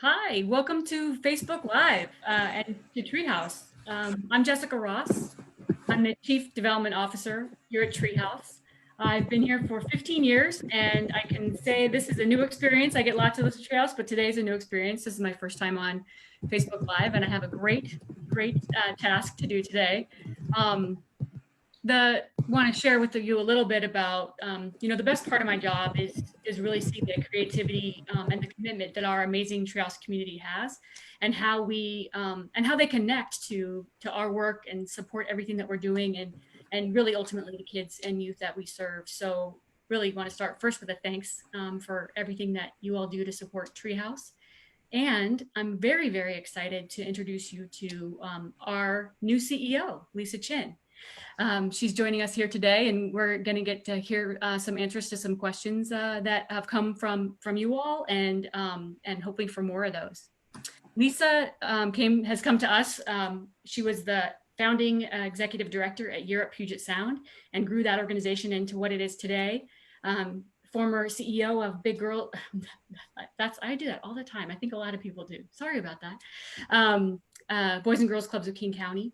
Hi, welcome to Facebook Live and to Treehouse. I'm Jessica Ross. I'm the Chief Development Officer here at Treehouse. I've been here for 15 years and I can say this is a new experience. I get lots of this at Treehouse, but today is a new experience. This is my first time on Facebook Live and I have a great task to do today. Want to share with you a little bit about the best part of my job is really seeing the creativity and the commitment that our amazing Treehouse community has, and how they connect to our work and support everything that we're doing, and really ultimately the kids and youth that we serve. So really want to start first with a thanks for everything that you all do to support Treehouse. And I'm very excited to introduce you to our new CEO, Lisa Chin. She's joining us here today, and we're going to get to hear some answers to some questions that have come from you all, and hoping for more of those. Lisa has come to us. She was the founding executive director at Europe Puget Sound and grew that organization into what it is today. Former CEO of Big Girl. I do that all the time. I think a lot of people do. Sorry about that. Boys and Girls Clubs of King County.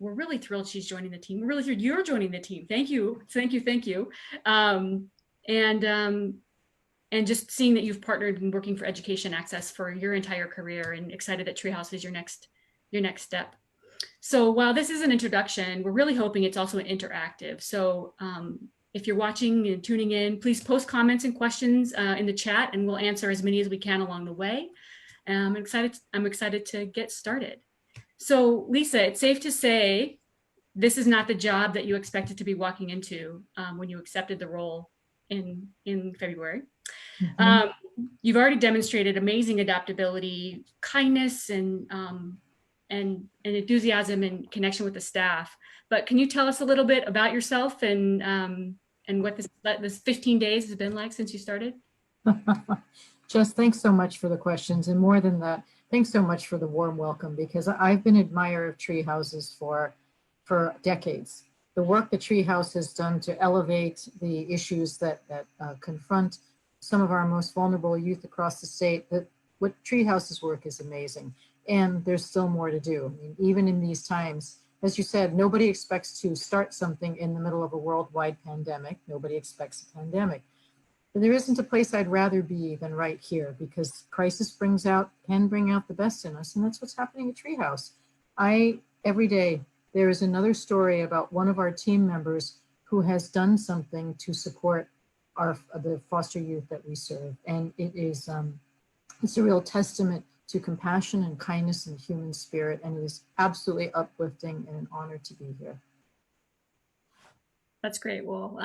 We're really thrilled she's joining the team. We're really thrilled you're joining the team. Thank you. And just seeing that you've partnered in working for education access for your entire career, and excited that Treehouse is your next step. So while this is an introduction, we're really hoping it's also an interactive. So if you're watching and tuning in, please post comments and questions in the chat, and we'll answer as many as we can along the way. I'm excited to get started. So Lisa, it's safe to say this is not the job that you expected to be walking into when you accepted the role in February. Mm-hmm. You've already demonstrated amazing adaptability, kindness, and enthusiasm and connection with the staff. But can you tell us a little bit about yourself and what this 15 days has been like since you started? Jess, thanks so much for the questions, and more than that, thanks so much for the warm welcome, because I've been an admirer of Treehouses for decades. The work that Treehouse has done to elevate the issues that confront some of our most vulnerable youth across the state, what Treehouse's work is amazing, and there's still more to do. I mean, even in these times, as you said, nobody expects to start something in the middle of a worldwide pandemic. Nobody expects a pandemic. But there isn't a place I'd rather be than right here, because crisis can bring out the best in us, and that's what's happening at Treehouse. Every day, there is another story about one of our team members who has done something to support the foster youth that we serve, and it's a real testament to compassion and kindness and human spirit, and it is absolutely uplifting and an honor to be here. That's great. Well,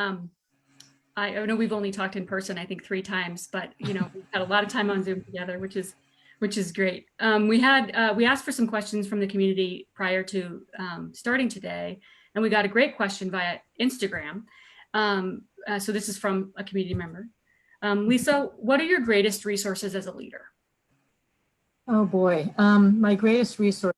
I know we've only talked in person, I think 3 times, but we've had a lot of time on Zoom together, which is great. We asked for some questions from the community prior to starting today, and we got a great question via Instagram. So this is from a community member. Lisa, what are your greatest resources as a leader? Oh boy, my greatest resource.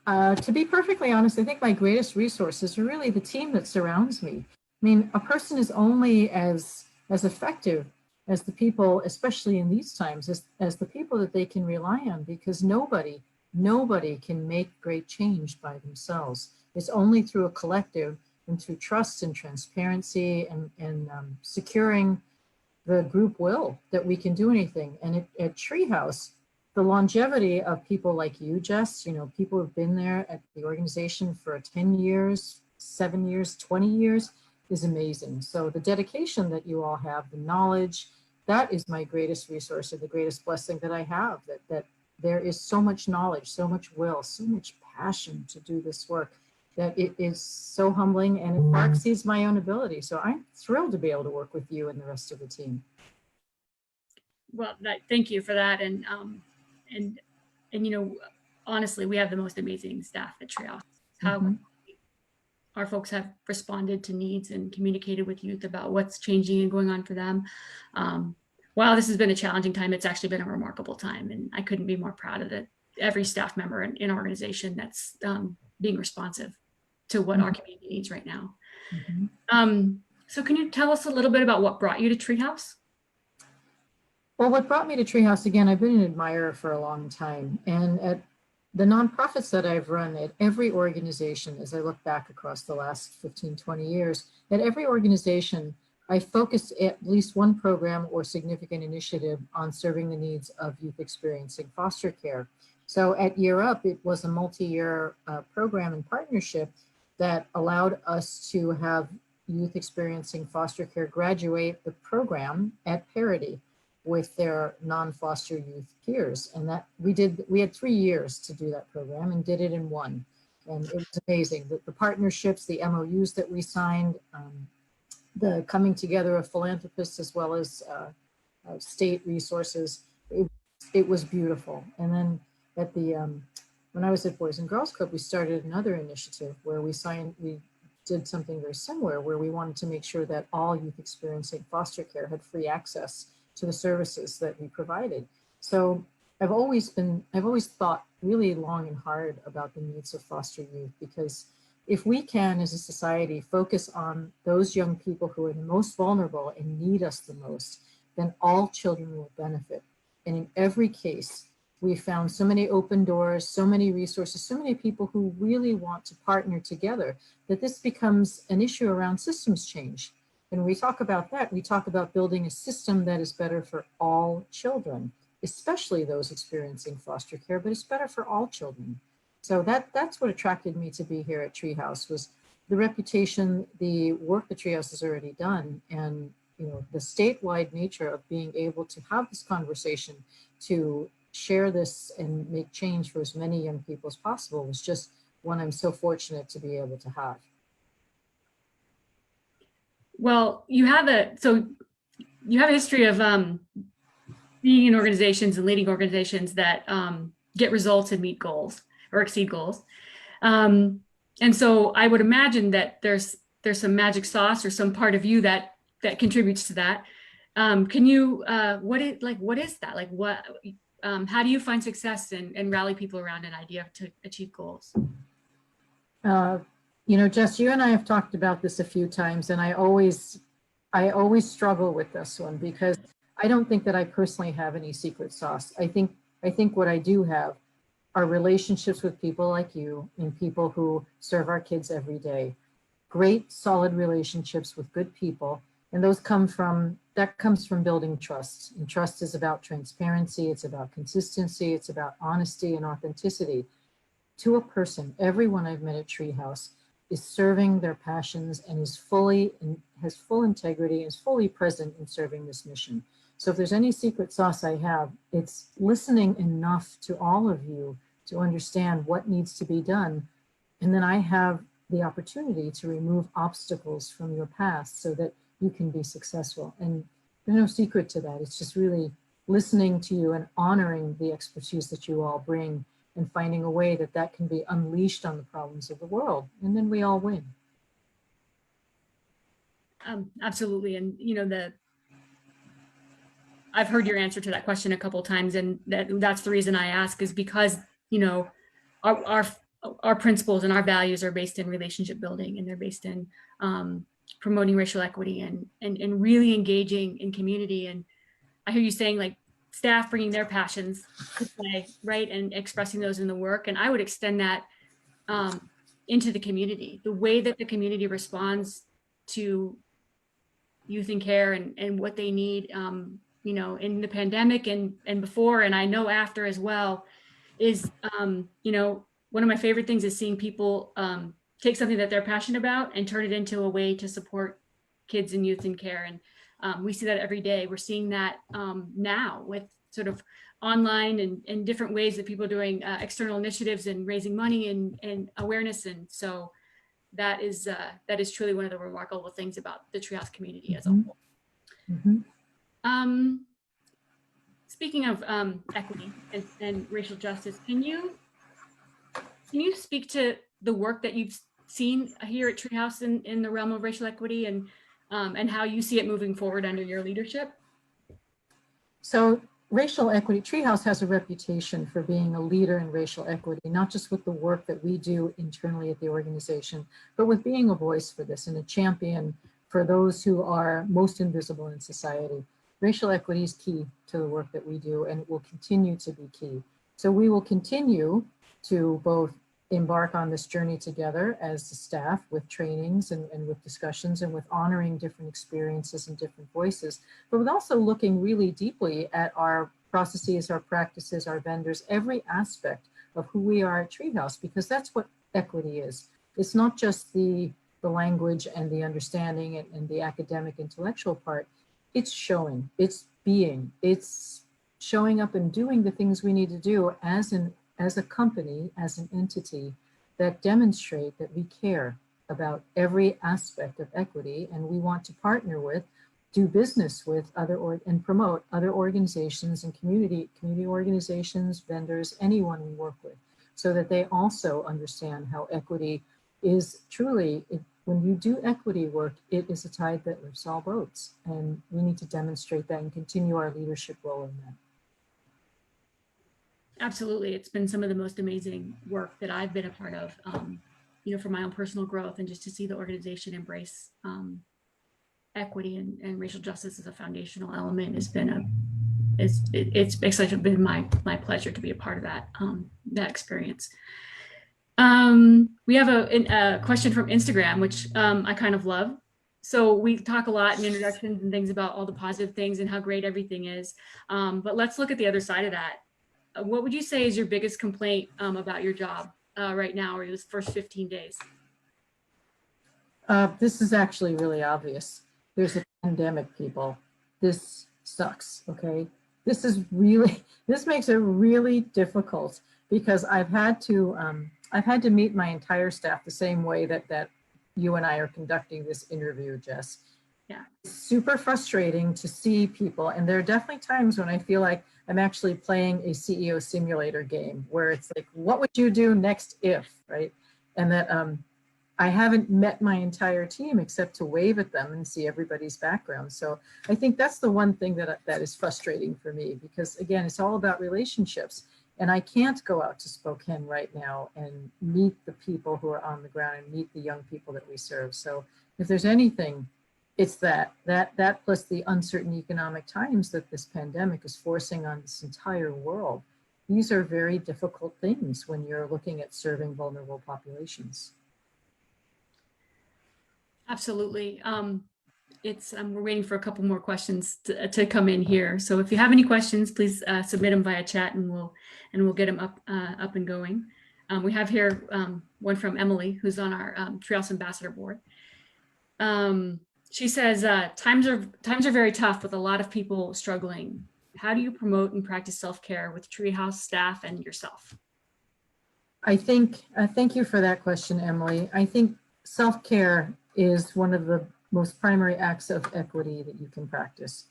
To be perfectly honest, I think my greatest resources are really the team that surrounds me. I mean, a person is only as effective as the people, especially in these times, as the people that they can rely on, because nobody can make great change by themselves. It's only through a collective and through trust and transparency and securing the group will that we can do anything. And at Treehouse, the longevity of people like you, Jess, people who've been there at the organization for 10 years, 7 years, 20 years, is amazing. So the dedication that you all have, the knowledge, that is my greatest resource, or the greatest blessing that I have, that there is so much knowledge, so much will, so much passion to do this work, that it is so humbling, and it far exceeds my own ability. So I'm thrilled to be able to work with you and the rest of the team. Well, thank you for that. And honestly, we have the most amazing staff at Treehouse. How our folks have responded to needs and communicated with youth about what's changing and going on for them. While this has been a challenging time, it's actually been a remarkable time, and I couldn't be more proud of every staff member in our organization that's being responsive to what our community needs right now. So can you tell us a little bit about what brought you to Treehouse? Well, what brought me to Treehouse, again, I've been an admirer for a long time. And at the nonprofits that I've run at every organization, as I look back across the last 15, 20 years, at every organization, I focused at least one program or significant initiative on serving the needs of youth experiencing foster care. So at Year Up, it was a multi-year program and partnership that allowed us to have youth experiencing foster care graduate the program at parity with their non-foster youth peers. And that we had 3 years to do that program and did it in one. And it was amazing. The partnerships, the MOUs that we signed, the coming together of philanthropists as well as state resources, it was beautiful. And then at when I was at Boys and Girls Club, we started another initiative where we did something very similar, where we wanted to make sure that all youth experiencing foster care had free access to the services that we provided. So I've always thought really long and hard about the needs of foster youth, because if we can, as a society, focus on those young people who are the most vulnerable and need us the most, then all children will benefit. And in every case, we found so many open doors, so many resources, so many people who really want to partner together, that this becomes an issue around systems change. And when we talk about that, we talk about building a system that is better for all children, especially those experiencing foster care, but it's better for all children. So that's what attracted me to be here at Treehouse, was the reputation, the work that Treehouse has already done, and the statewide nature of being able to have this conversation, to share this and make change for as many young people as possible, was just one I'm so fortunate to be able to have. Well, you have a history of being in organizations and leading organizations that get results and meet goals or exceed goals. And so I would imagine that there's some magic sauce or some part of you that contributes to that. Can you what is that? Like how do you find success and rally people around an idea to achieve goals? Jess, you and I have talked about this a few times, and I always struggle with this one, because I don't think that I personally have any secret sauce. I think what I do have are relationships with people like you and people who serve our kids every day. Great, solid relationships with good people. And that comes from building trust. And trust is about transparency. It's about consistency. It's about honesty and authenticity. To a person, everyone I've met at Treehouse is serving their passions and has full integrity and is fully present in serving this mission. So if there's any secret sauce I have, it's listening enough to all of you to understand what needs to be done. And then I have the opportunity to remove obstacles from your path so that you can be successful. And there's no secret to that. It's just really listening to you and honoring the expertise that you all bring, and finding a way that can be unleashed on the problems of the world. And then we all win. Absolutely. And I've heard your answer to that question a couple of times, and that's the reason I ask, is because our principles and our values are based in relationship building, and they're based in promoting racial equity and really engaging in community. And I hear you saying, like, staff bringing their passions to play, right, and expressing those in the work. And I would extend that into the community, the way that the community responds to youth in care and what they need, in the pandemic and before, and I know after as well, is, one of my favorite things is seeing people take something that they're passionate about and turn it into a way to support kids and youth in care. And we see that every day. We're seeing that now with sort of online and different ways that people are doing external initiatives and raising money and awareness. And so that is truly one of the remarkable things about the Treehouse community as a whole. Mm-hmm. Speaking of equity and racial justice, can you speak to the work that you've seen here at Treehouse in the realm of racial equity and how you see it moving forward under your leadership? So racial equity, Treehouse has a reputation for being a leader in racial equity, not just with the work that we do internally at the organization, but with being a voice for this and a champion for those who are most invisible in society. racial equity is key to the work that we do, and it will continue to be key. So we will continue to both embark on this journey together as the staff with trainings and with discussions and with honoring different experiences and different voices, but with also looking really deeply at our processes, our practices, our vendors, every aspect of who we are at Treehouse, because that's what equity is. It's not just the language and the understanding and the academic intellectual part. It's showing, it's being, it's showing up and doing the things we need to do as a company, as an entity that demonstrate that we care about every aspect of equity, and we want to partner with, do business with and promote other organizations and community organizations, vendors, anyone we work with, so that they also understand how equity is truly, when you do equity work, it is a tide that lifts all boats, and we need to demonstrate that and continue our leadership role in that. Absolutely. It's been some of the most amazing work that I've been a part of, for my own personal growth, and just to see the organization embrace equity and racial justice as a foundational element has been it's actually been my pleasure to be a part of that experience. We have a question from Instagram, which I kind of love. So we talk a lot in introductions and things about all the positive things and how great everything is. But let's look at the other side of that. What would you say is your biggest complaint about your job right now, or those first 15 days? This is actually really obvious. There's a pandemic, people. This sucks, okay? This makes it really difficult, because I've had to meet my entire staff the same way that you and I are conducting this interview, Jess. Yeah. It's super frustrating to see people, and there are definitely times when I feel like I'm actually playing a CEO simulator game, where it's like, what would you do next if, right? And that I haven't met my entire team except to wave at them and see everybody's background. So I think that's the one thing that is frustrating for me, because again, it's all about relationships. And I can't go out to Spokane right now and meet the people who are on the ground and meet the young people that we serve. So if there's anything, it's that plus the uncertain economic times that this pandemic is forcing on this entire world. These are very difficult things when you're looking at serving vulnerable populations. Absolutely. We're waiting for a couple more questions to come in here. So if you have any questions, please submit them via chat, and we'll get them up and going. We have here one from Emily, who's on our Treehouse Ambassador Board. She says, times are very tough with a lot of people struggling. How do you promote and practice self-care with Treehouse staff and yourself? I think, thank you for that question, Emily. I think self-care is one of the most primary acts of equity that you can practice.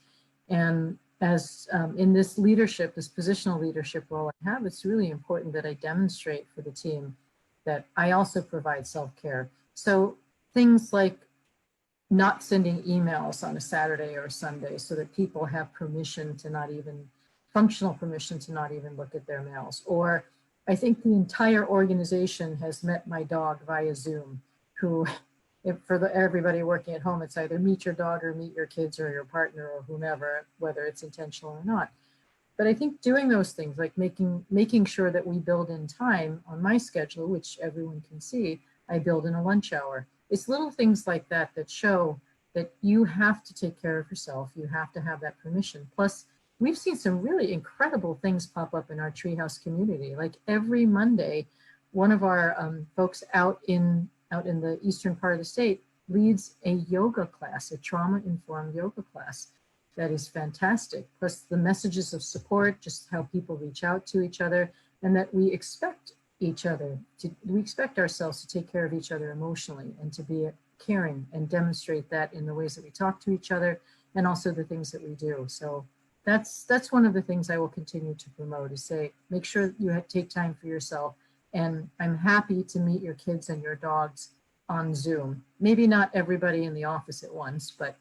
And as in this leadership, this positional leadership role I have, it's really important that I demonstrate for the team that I also provide self-care. So things like not sending emails on a Saturday or a Sunday, so that people have permission to not even, functional permission to not even look at their mails. Or I think the entire organization has met my dog via Zoom, who, everybody working at home, it's either meet your dog or meet your kids or your partner or whomever, whether it's intentional or not. But I think doing those things, like making sure that we build in time on my schedule, which everyone can see, I build in a lunch hour. It's little things like that that show that you have to take care of yourself. You have to have that permission. Plus, we've seen some really incredible things pop up in our Treehouse community. Like every Monday, one of our folks out in the eastern part of the state leads a yoga class, a trauma-informed yoga class. That is fantastic. Plus the messages of support, just how people reach out to each other, and that we expect we expect ourselves to take care of each other emotionally and to be caring, and demonstrate that in the ways that we talk to each other and also the things that we do. So that's one of the things I will continue to promote, is say, make sure you take time for yourself. And I'm happy to meet your kids and your dogs on Zoom. Maybe not everybody in the office at once, but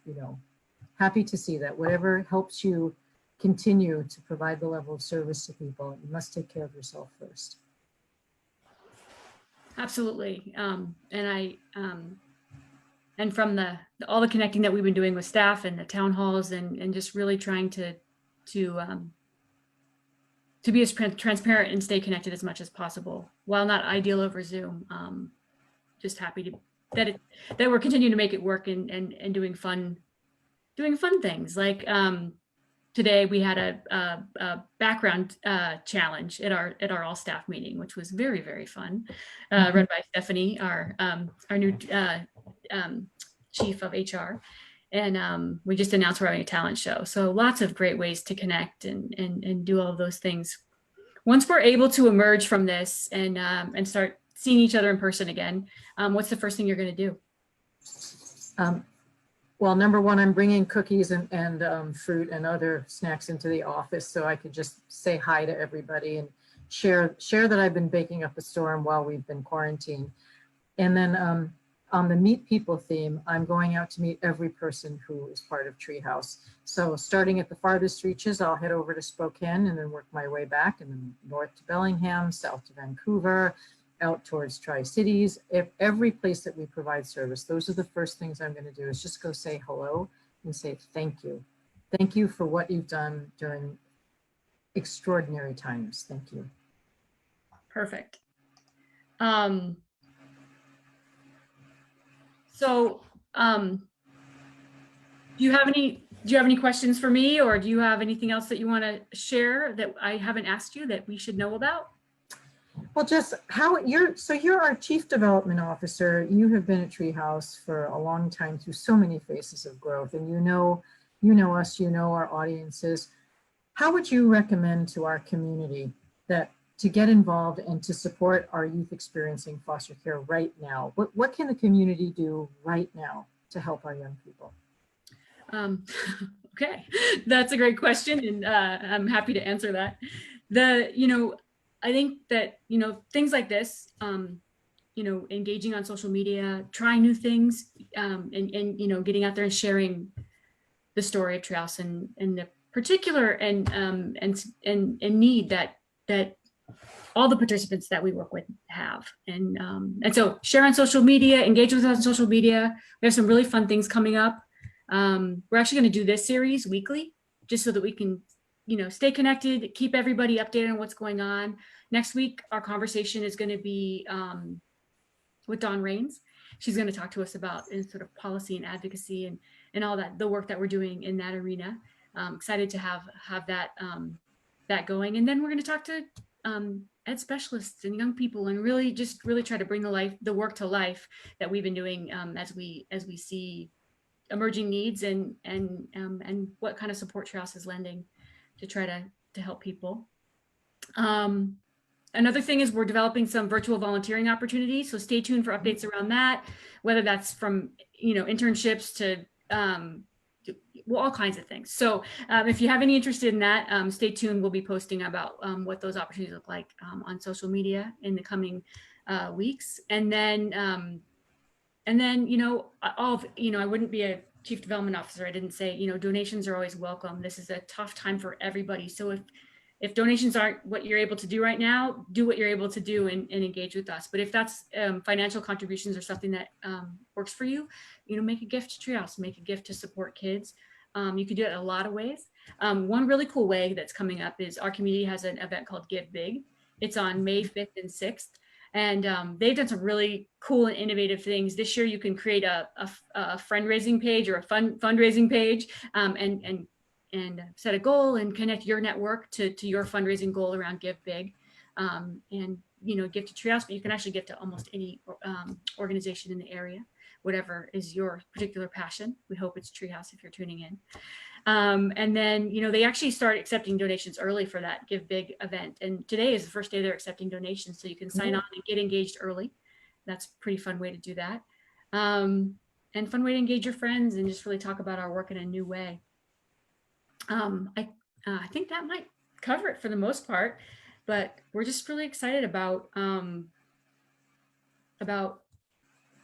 happy to see that. Whatever helps you continue to provide the level of service to people, you must take care of yourself first. and from all the connecting that we've been doing with staff and the town halls, and just really trying to be as transparent and stay connected as much as possible, while not ideal over Zoom. Just happy that we're continuing to make it work, and doing fun things like today we had a background challenge at our all staff meeting, which was very, very fun, run by Stephanie, our new chief of HR. And we just announced we're having a talent show. So lots of great ways to connect and do all of those things. Once we're able to emerge from this and start seeing each other in person again, what's the first thing you're going to do? Well, number one, I'm bringing cookies and fruit and other snacks into the office so I could just say hi to everybody and share that I've been baking up a storm while we've been quarantined. And then on the meet people theme, I'm going out to meet every person who is part of Treehouse. So starting at the farthest reaches, I'll head over to Spokane and then work my way back, and then north to Bellingham, south to Vancouver, out towards Tri-Cities, every place that we provide service. Those are the first things I'm going to do, is just go say hello and say thank you. Thank you for what you've done during extraordinary times. Thank you. Perfect. So do you have any questions for me, or do you have anything else that you want to share that I haven't asked you that we should know about? Well, just you're our Chief Development Officer. You have been at Treehouse for a long time through so many phases of growth, and you know us, you know our audiences. How would you recommend to our community that to get involved and to support our youth experiencing foster care right now? What can the community do right now to help our young people? Okay, that's a great question, and I'm happy to answer that. I think that, things like this, engaging on social media, trying new things, and getting out there and sharing the story of Treehouse and the particular and need that all the participants that we work with have. And so share on social media, engage with us on social media. We have some really fun things coming up. We're actually going to do this series weekly, just so that we can stay connected, keep everybody updated on what's going on. Next week, our conversation is going to be with Dawn Rains. She's going to talk to us about sort of policy and advocacy and all that, the work that we're doing in that arena. Excited to have that going. And then we're going to talk to ed specialists and young people, and really try to bring the work to life that we've been doing as we see emerging needs and what kind of support Treehouse is lending to try to help people. Another thing is we're developing some virtual volunteering opportunities, so stay tuned for updates around that, whether that's from internships to all kinds of things. So if you have any interest in that, stay tuned. We'll be posting about what those opportunities look like on social media in the coming weeks. And then I wouldn't be a chief development officer. I didn't say, donations are always welcome. This is a tough time for everybody. So if donations aren't what you're able to do right now, do what you're able to do and engage with us. But if that's financial contributions or something that works for you, make a gift to Treehouse, make a gift to support kids. You can do it in a lot of ways. One really cool way that's coming up is our community has an event called Give Big. It's on May 5th and 6th. And they've done some really cool and innovative things. This year, you can create a fundraising page or a fundraising page and set a goal and connect your network to your fundraising goal around Give Big, and give to Treehouse, but you can actually give to almost any organization in the area, whatever is your particular passion. We hope it's Treehouse if you're tuning in. And then, they actually start accepting donations early for that Give Big event. And today is the first day they're accepting donations. So you can sign on and get engaged early. That's a pretty fun way to do that. And fun way to engage your friends and just really talk about our work in a new way. I think that might cover it for the most part, but we're just really excited about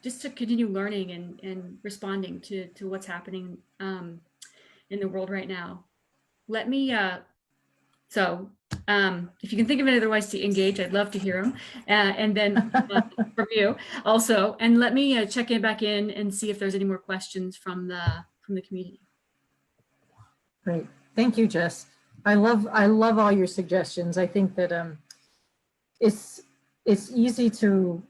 just to continue learning and responding to what's happening in the world right now. Let me, so If you can think of any other ways to engage, I'd love to hear them. And then from you also, and let me check in back in and see if there's any more questions from the community. Great. Thank you, Jess. I love all your suggestions. I think that it's easy to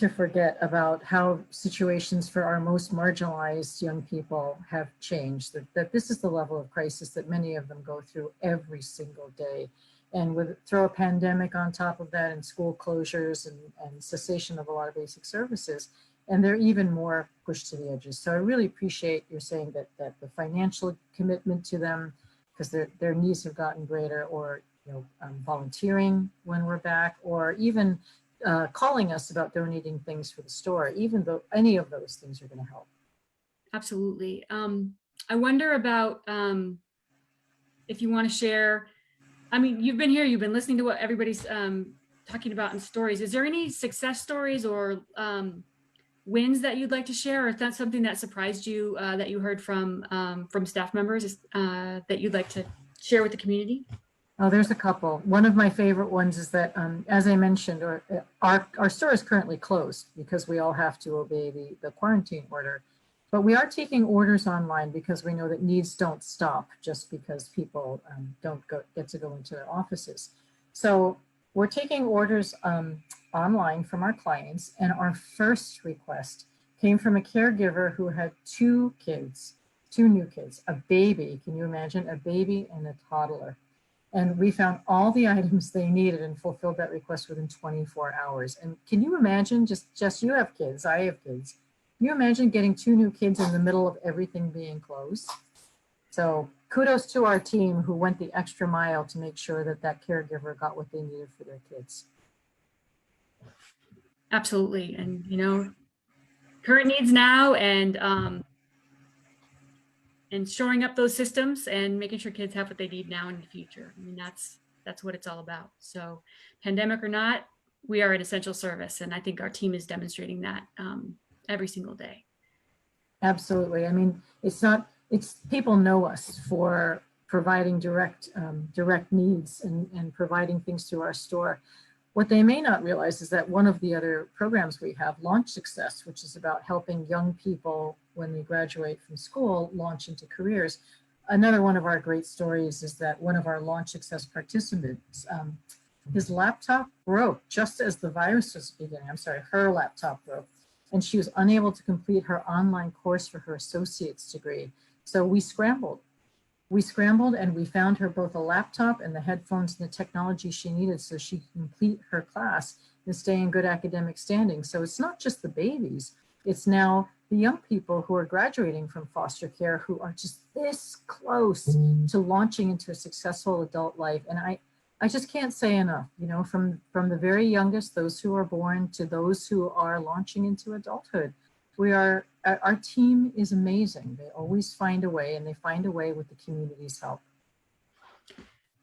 forget about how situations for our most marginalized young people have changed, that this is the level of crisis that many of them go through every single day. And throw a pandemic on top of that, and school closures and cessation of a lot of basic services, and they're even more pushed to the edges. So I really appreciate your saying that the financial commitment to them, because their needs have gotten greater, or volunteering when we're back, or even calling us about donating things for the store, even though any of those things are going to help. Absolutely. I wonder about if you want to share. I mean, you've been here, you've been listening to what everybody's talking about in stories. Is there any success stories or wins that you'd like to share, or if that's something that surprised you that you heard from staff members that you'd like to share with the community? Oh, there's a couple. One of my favorite ones is that, as I mentioned, our store is currently closed because we all have to obey the quarantine order. But we are taking orders online because we know that needs don't stop just because people don't get to go into their offices. So we're taking orders online from our clients, and our first request came from a caregiver who had two new kids, a baby. Can you imagine? A baby and a toddler. And we found all the items they needed and fulfilled that request within 24 hours. And can you imagine, just you have kids, I have kids. Can you imagine getting two new kids in the middle of everything being closed? So kudos to our team who went the extra mile to make sure that caregiver got what they needed for their kids. Absolutely. And, current needs now, and shoring up those systems and making sure kids have what they need now and in the future. I mean, that's what it's all about. So pandemic or not, we are an essential service. And I think our team is demonstrating that every single day. Absolutely. I mean, it's people know us for providing direct needs and providing things to our store. What they may not realize is that one of the other programs we have, Launch Success, which is about helping young people when they graduate from school launch into careers. Another one of our great stories is that one of our Launch Success participants, his laptop broke just as the virus was beginning. I'm sorry, her laptop broke, and she was unable to complete her online course for her associate's degree. So we scrambled and we found her both a laptop and the headphones and the technology she needed so she could complete her class and stay in good academic standing. So it's not just the babies, it's now the young people who are graduating from foster care who are just this close to launching into a successful adult life. And I just can't say enough, from the very youngest, those who are born, to those who are launching into adulthood. Our team is amazing. They always find a way, and they find a way with the community's help.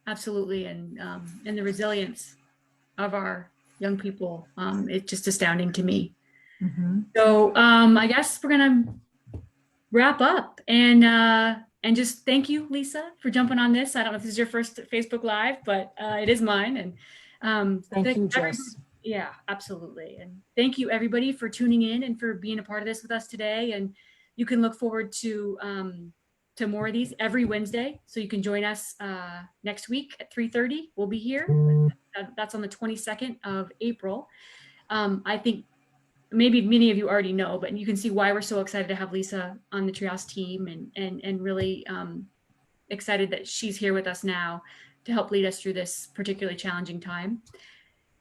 Absolutely. And the resilience of our young people, it's just astounding to me. Mm-hmm. So I guess we're going to wrap up and just thank you, Lisa, for jumping on this. I don't know if this is your first Facebook Live, but it is mine. And thank you, Jess. Yeah, absolutely. And thank you, everybody, for tuning in and for being a part of this with us today. And you can look forward to more of these every Wednesday. So you can join us next week at 3:30. We'll be here. That's on the 22nd of April. I think maybe many of you already know, but you can see why we're so excited to have Lisa on the Treehouse team, and really excited that she's here with us now to help lead us through this particularly challenging time.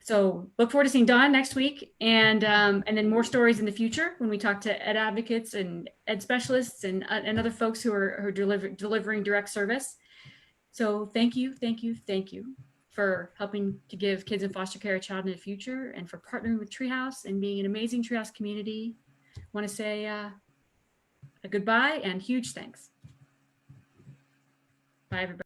So look forward to seeing Dawn next week, and then more stories in the future when we talk to ed advocates and ed specialists and other folks who are delivering direct service. So thank you for helping to give kids in foster care a child in the future, and for partnering with Treehouse and being an amazing Treehouse community. I want to say a goodbye and huge thanks. Bye, everybody.